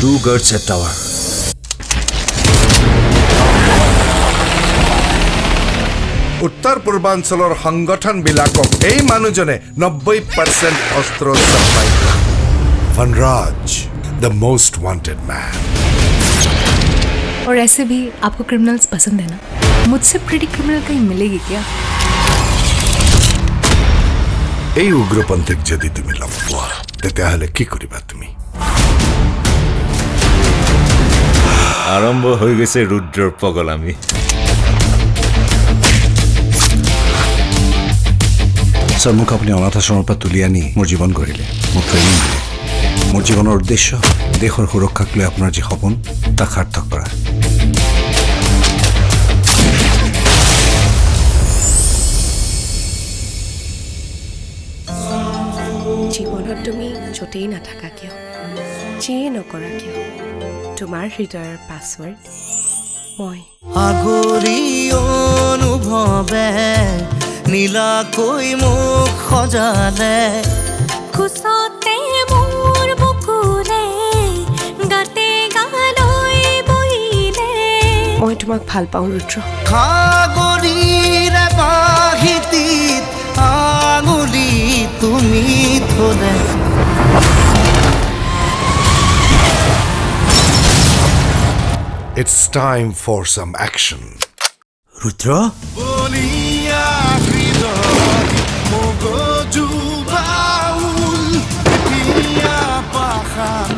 2 guards at tower. উত্তৰ পূৰ্বাঞ্চলৰ সংগঠনবিলাকক এই মানুহজনে 90% অস্ত্ৰ চাপ্লাই কৰে। Vanraj, the most wanted man. और ऐसे भी आपको क्रिमिनल्स पसंद है ना? मुझसे प्रिटी क्रिमिनल कहीं मिलेगी क्या? এই উগ্ৰপন্থীক যদি তুমি লগ পোৱা তেতিয়াহ'লে কি কৰিবা তুমি? আৰম্ভ হৈ গৈছে ৰুদ্ৰৰ পগলামি। স্যাৰ মোক আপনি অনাথ আশ্ৰমৰ পৰা তুলি আনি মোৰ জীৱন গঢ়িলে, মোক ট্ৰেইনিং দিলে। মোৰ জীৱনৰ উদ্দেশ্য দেশৰ সুৰক্ষাক লৈ আপোনাৰ যি সপোন তাক সাৰ্থক কৰা। জীৱনত তুমি য'তেই নাথাকা কিয়, যিয়ে নকৰা কিয়, তোমাৰ হৃদয়ৰ পাছৱৰ্ড মই। আগৰি অনুভৱে নীলাকৈ মোক সজালে, খুচতে মোৰ বুকুৰে গাতে গালৈ বহিলে। মই তোমাক ভাল পাওঁ ৰুদ্ৰ। সাগৰীৰে বাহিতিত আঙুলি তুমি থলে। It's time for some action. ৰুদ্ৰ বলিয়া হৃদয় মগজু বাউল দিয়া পাখান